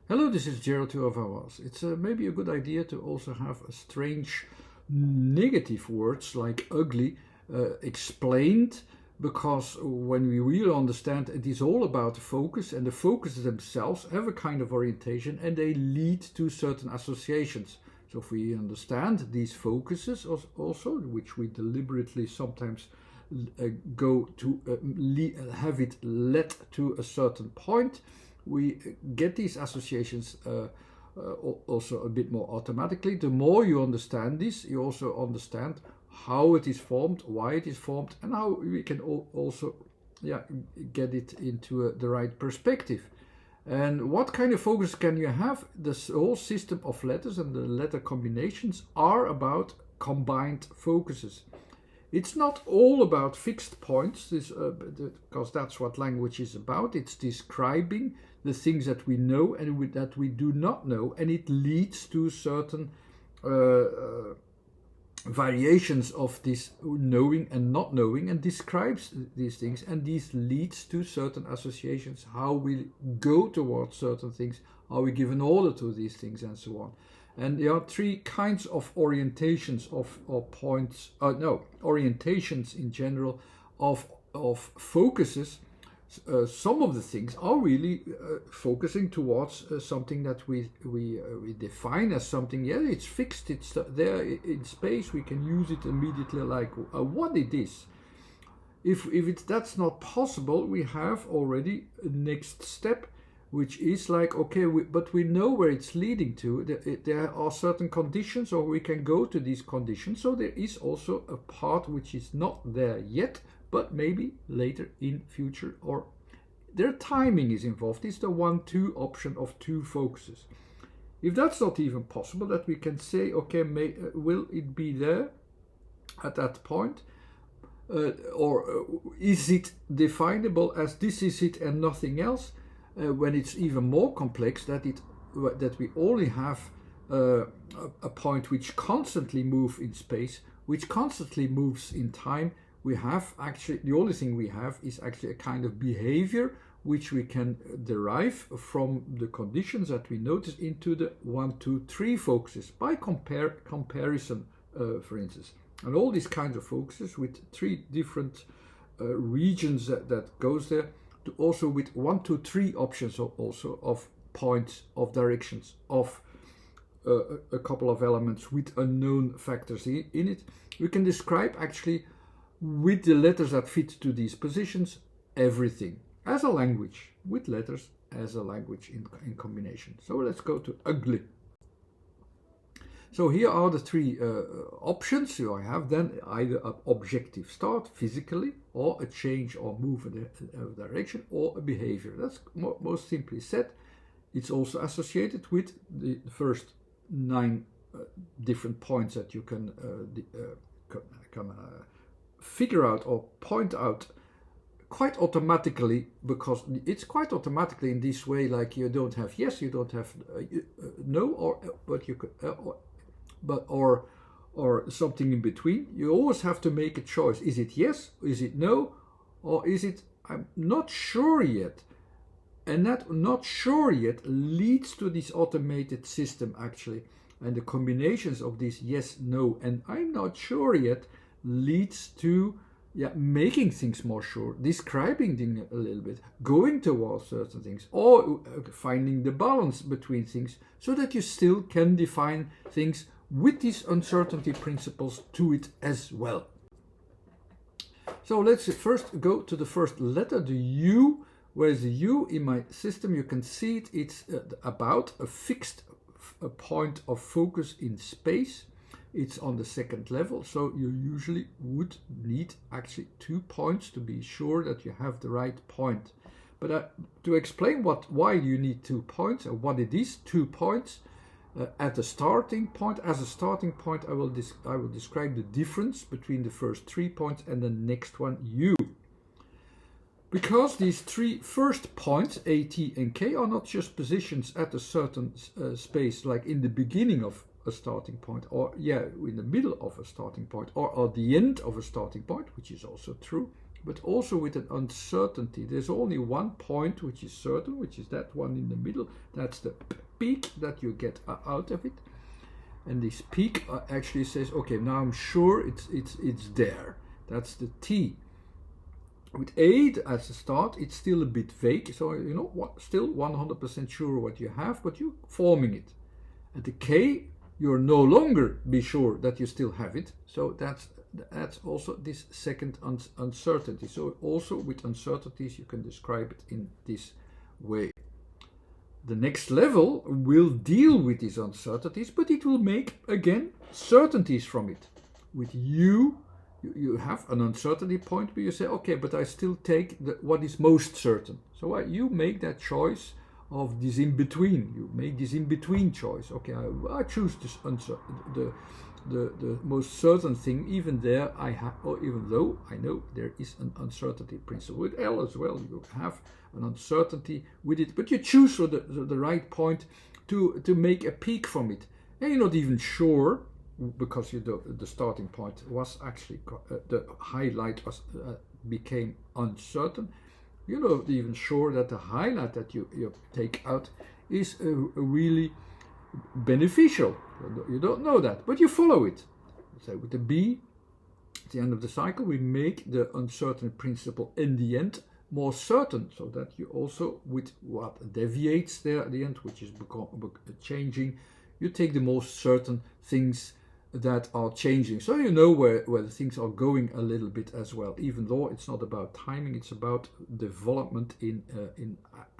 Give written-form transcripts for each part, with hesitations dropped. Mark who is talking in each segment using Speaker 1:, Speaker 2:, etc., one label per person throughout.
Speaker 1: Hello, this is Gerald Tuavawas. It's maybe a good idea to also have a strange negative words like ugly explained, because when we really understand it is all about the focus, and the focuses themselves have a kind of orientation and they lead to certain associations. So if we understand these focuses also, which we deliberately sometimes go to have it led to a certain point, we get these associations also a bit more automatically. The more you understand this, you also understand how it is formed, why it is formed, and how we can also get it into the right perspective. And what kind of focus can you have? This whole system of letters and the letter combinations are about combined focuses. It's not all about fixed points, because that's what language is about. It's describing the things that we know and that we do not know, and it leads to certain variations of this knowing and not knowing, and describes these things, and this leads to certain associations, how we go towards certain things, how we give an order to these things, and so on. And there are three kinds of orientations orientations in general of focuses. Some of the things are really focusing towards something that we define as something. Yeah, it's fixed. It's there in space. We can use it immediately, like what it is. If that's not possible, we have already a next step, which is like, okay, but we know where it's leading to. There are certain conditions, or we can go to these conditions. So there is also a part which is not there yet, but maybe later in future, or their timing is involved. It's the 1-2 option of two focuses. If that's not even possible, that we can say, okay, will it be there at that point? Or is it definable as this is it and nothing else? When it's even more complex, that we only have a point which constantly moves in space, which constantly moves in time. We have actually, the only thing we have is actually a kind of behavior which we can derive from the conditions that we notice into the 1, 2, 3 focuses by comparison, for instance. And all these kinds of focuses with 3 different regions that goes there, also with 1, 2, 3 options also of points, of directions, of a couple of elements with unknown factors in it. We can describe actually with the letters that fit to these positions everything as a language, with letters as a language in combination. So let's go to ugly. So here are the 3 options. So I have then either an objective start physically, or a change or move in a direction, or a behavior. That's most simply said. It's also associated with the first 9 different points that you can figure out or point out quite automatically, because it's quite automatically in this way. Like, you don't have yes, you don't have no, or but you could or something in between. You always have to make a choice. Is it yes? Is it no? Or is it I'm not sure yet? And that not sure yet leads to this automated system actually. And the combinations of these yes, no, and I'm not sure yet leads to making things more sure, describing things a little bit, going towards certain things, or finding the balance between things, so that you still can define things with these uncertainty principles to it as well. So let's first go to the first letter, the U. Where's the U in my system? You can see it. It's about a fixed point of focus in space. It's on the 2nd level, so you usually would need actually 2 points to be sure that you have the right point. But to explain why you need 2 points and what it is, 2 points at the starting point. As a starting point, I will describe the difference between the first 3 points and the next one, U. Because these 3 first points, A, T, and K, are not just positions at a certain space, like in the beginning of a starting point, or in the middle of a starting point, or at the end of a starting point, which is also true. but also with an uncertainty. There's only one point which is certain, which is that one in the middle. That's the peak that you get out of it. And this peak actually says, okay, now I'm sure it's there. That's the T. With A as a start, it's still a bit vague. So you know what, still 100% sure what you have, but you're forming it. At the K, you're no longer be sure that you still have it. So that's also this second uncertainty. So also with uncertainties, you can describe it in this way. The next level will deal with these uncertainties, but it will make, again, certainties from it. With you have an uncertainty point, but you say, okay, but I still take what is most certain. So you make that choice of this in-between. You make this in-between choice. Okay, I choose this the most certain thing. Even there, even though I know there is an uncertainty principle. With L as well, you have an uncertainty with it, but you choose for the right point to make a peak from it, and you're not even sure, because the starting point was actually the highlight was became uncertain. You're not even sure that the highlight that you take out is really beneficial. You don't know that, but you follow it. So with the B, at the end of the cycle, we make the uncertain principle in the end more certain, so that you also, with what deviates there at the end, which is changing, you take the most certain things that are changing. So you know where the things are going a little bit as well, even though it's not about timing, it's about development in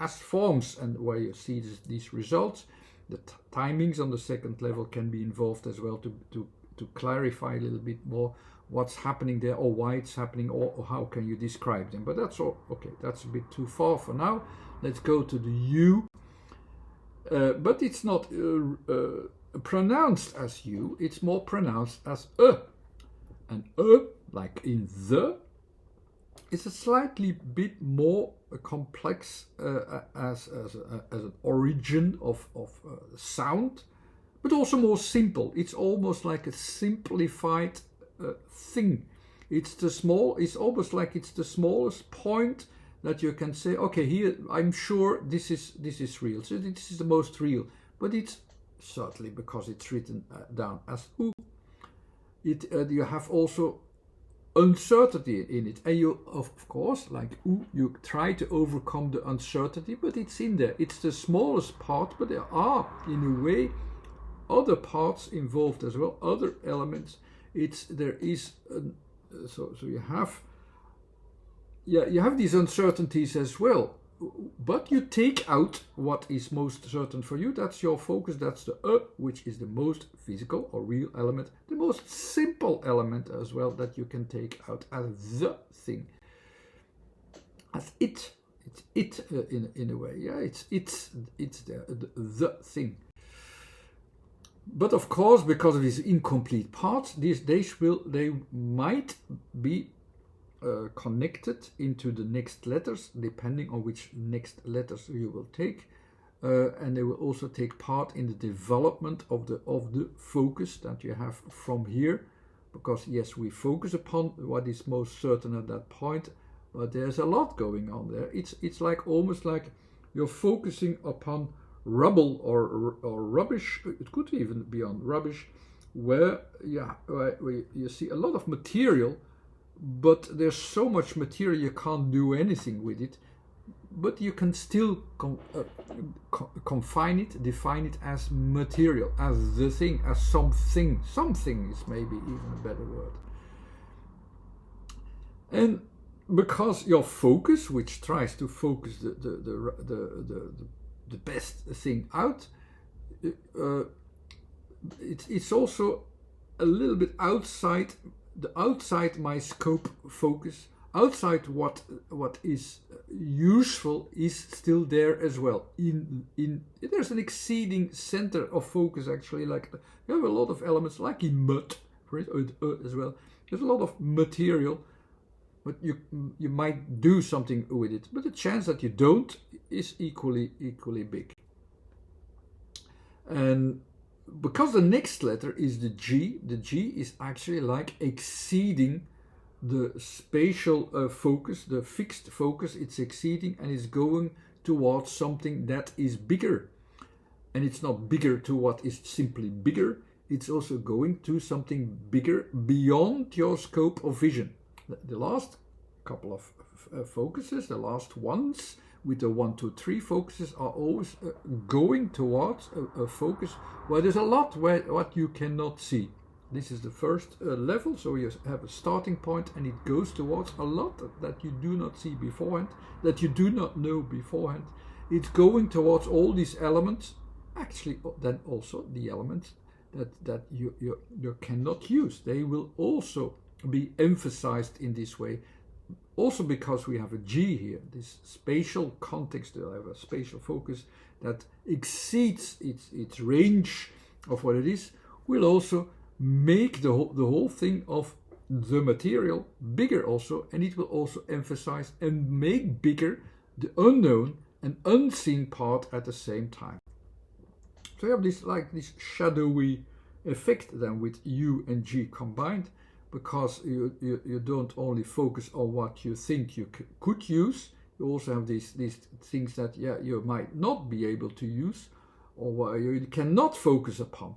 Speaker 1: as forms, and where you see these results. The timings on the second level can be involved as well to clarify a little bit more what's happening there, or why it's happening, or how can you describe them. But that's all. Okay, that's a bit too far for now. Let's go to the U. But it's not pronounced as U, it's more pronounced as and like in the, is a slightly bit more complex as an origin of sound, but also more simple. It's almost like a simplified thing. It's almost like it's the smallest point that you can say, okay, here I'm sure this is real. So this is the most real, but it's certainly because it's written down as U. You have also uncertainty in it, and you, of course, like U, you try to overcome the uncertainty, but it's in there. It's the smallest part, but there are, in a way, other parts involved as well, other elements. So you have these uncertainties as well. But you take out what is most certain for you. That's your focus. That's the which is the most physical or real element, the most simple element as well that you can take out as the thing, as it. It's it in a way. Yeah, it's the thing. But of course, because of these incomplete parts, they might be connected into the next letters, depending on which next letters you will take, and they will also take part in the development of the focus that you have from here, because yes, we focus upon what is most certain at that point, but there's a lot going on there. It's like almost like you're focusing upon rubble or rubbish. It could even be on rubbish, where you see a lot of material, but there's so much material you can't do anything with it, but you can still define it as material, as the thing, as something. Something is maybe even a better word. And because your focus, which tries to focus the best thing out, it's also a little bit outside my scope focus. Outside what is useful is still there as well. There's an exceeding center of focus actually. Like you have a lot of elements, like in mud, for instance, as well. There's a lot of material, but you might do something with it, but the chance that you don't is equally big. And because the next letter is the G is actually like exceeding the spatial focus, the fixed focus, it's exceeding and it's going towards something that is bigger. And it's not bigger to what is simply bigger, it's also going to something bigger beyond your scope of vision. The last couple of focuses, the last ones with the 1, 2, 3 focuses are always going towards a focus where there's a lot what you cannot see. This is the first level, so you have a starting point and it goes towards a lot that you do not see beforehand, that you do not know beforehand. It's going towards all these elements, actually then also the elements that you cannot use. They will also be emphasized in this way, also because we have a G here, this spatial context, I have a spatial focus that exceeds its range of what it is, will also make the whole thing of the material bigger also, and it will also emphasize and make bigger the unknown and unseen part at the same time. So you have this shadowy effect then with U and G combined, because you don't only focus on what you think you could use, you also have these things that you might not be able to use or you cannot focus upon.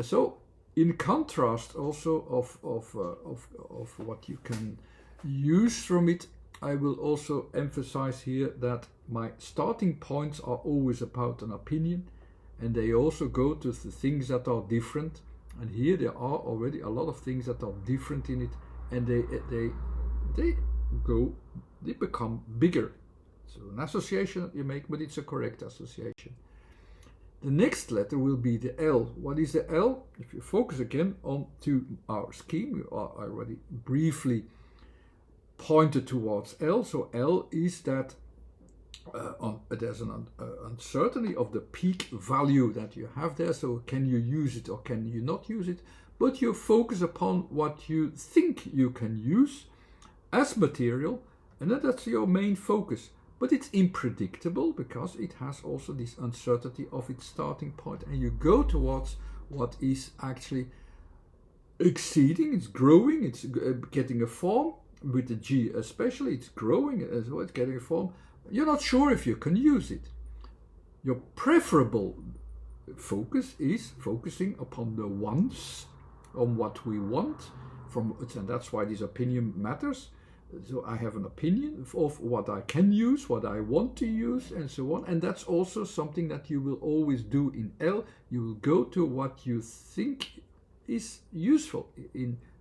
Speaker 1: So in contrast also of what you can use from it, I will also emphasize here that my starting points are always about an opinion, and they also go to the things that are different. And here there are already a lot of things that are different in it, and they become bigger. So an association that you make, but it's a correct association. The next letter will be the L. What is the L? If you focus again on to our scheme, we are already briefly pointed towards L. So L is that there's an uncertainty of the peak value that you have there. So can you use it or can you not use it? But you focus upon what you think you can use as material, and that's your main focus. But it's unpredictable because it has also this uncertainty of its starting point, and you go towards what is actually exceeding, it's growing, it's getting a form. With the G especially, it's growing as well, it's getting a form. You're not sure if you can use it. Your preferable focus is focusing upon the wants, on what we want, and that's why this opinion matters. So I have an opinion of what I can use, what I want to use, and so on. And that's also something that you will always do in L. You will go to what you think is useful.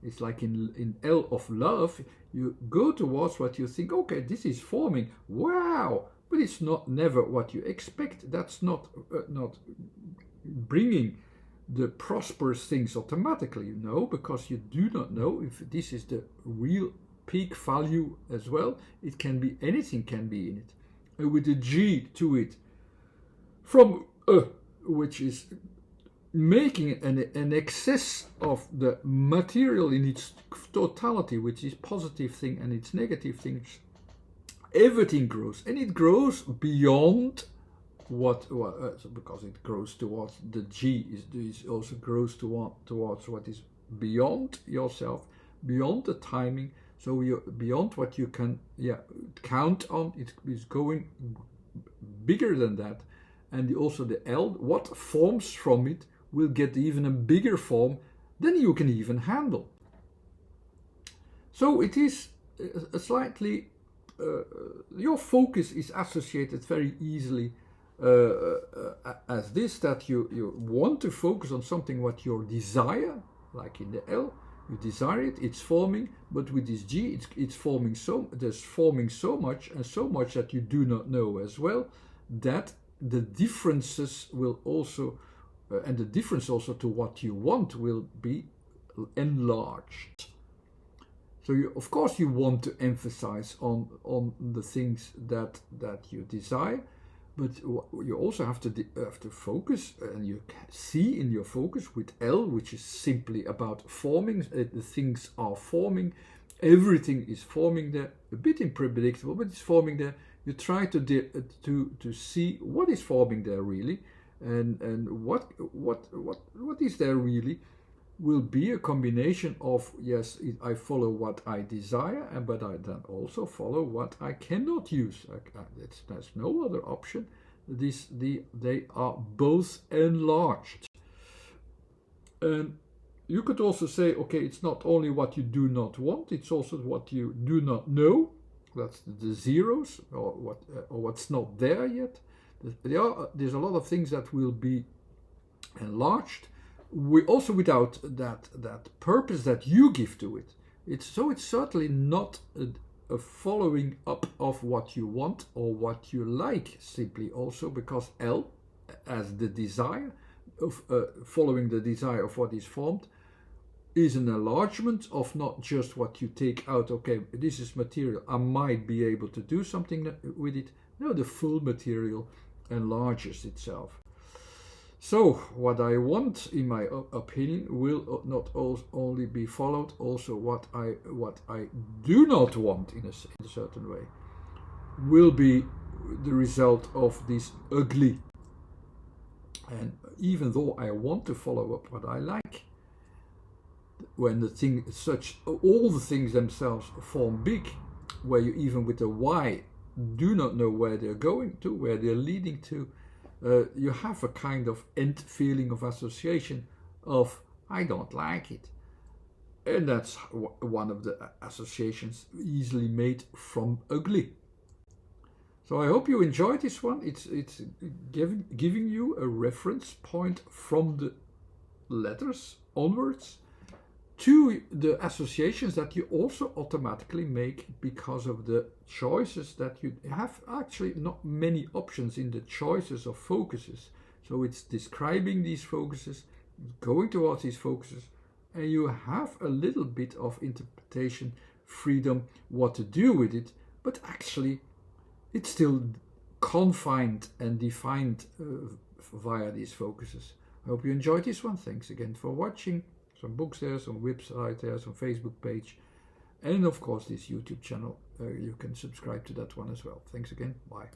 Speaker 1: It's like in L of love, you go towards what you think, okay, this is forming, wow, but it's never what you expect. That's not bringing the prosperous things automatically, because you do not know if this is the real peak value as well. It can be, anything can be in it. And with the G to it, from which is making an excess of the material in its totality, which is positive thing and its negative things, everything grows, and it grows beyond because it grows towards the G is also grows towards what is beyond yourself, beyond the timing. So you're beyond what you can count on. It is going bigger than that, and also the L, what forms from it, will get even a bigger form than you can even handle. So it is a slightly, your focus is associated very easily as this, that you want to focus on something what you desire, like in the L, you desire it, it's forming, but with this G, it's forming there's forming so much that you do not know as well, that the differences will also, and the difference also to what you want will be enlarged. So of course you want to emphasize on the things that you desire, but you also have to focus, and you see in your focus with L, which is simply about forming. The things are forming, everything is forming there, a bit unpredictable, but it's forming there. You try to see what is forming there really, and what is there really. will be a combination of, yes, I follow what I desire, but I then also follow what I cannot use. There's no other option. They are both enlarged. And you could also say, okay, it's not only what you do not want, it's also what you do not know. That's the zeros, or what's not there yet. There's a lot of things that will be enlarged. We also without that purpose that you give to it. It's certainly not a following up of what you want or what you like, simply also because L, as the desire of following the desire of what is formed, is an enlargement of not just what you take out. Okay, this is material, I might be able to do something with it. No, the full material enlarges itself. So what I want, in my opinion, will not only be followed, also what I do not want in a certain way will be the result of this ugly. And even though I want to follow up what I like, when all the things themselves form big, where you even with the why do not know where they're going to, where they're leading to, you have a kind of end feeling of association of I don't like it. And that's one of the associations easily made from ugly. So I hope you enjoyed this one. It's giving you a reference point from the letters onwards to the associations that you also automatically make because of the choices that you have. Actually not many options in the choices of focuses. So it's describing these focuses, going towards these focuses, and you have a little bit of interpretation freedom what to do with it, but actually it's still confined and defined via these focuses. I hope you enjoyed this one. Thanks again for watching. Some books there, some website there, some Facebook page, and of course this YouTube channel. You can subscribe to that one as well. Thanks again. Bye.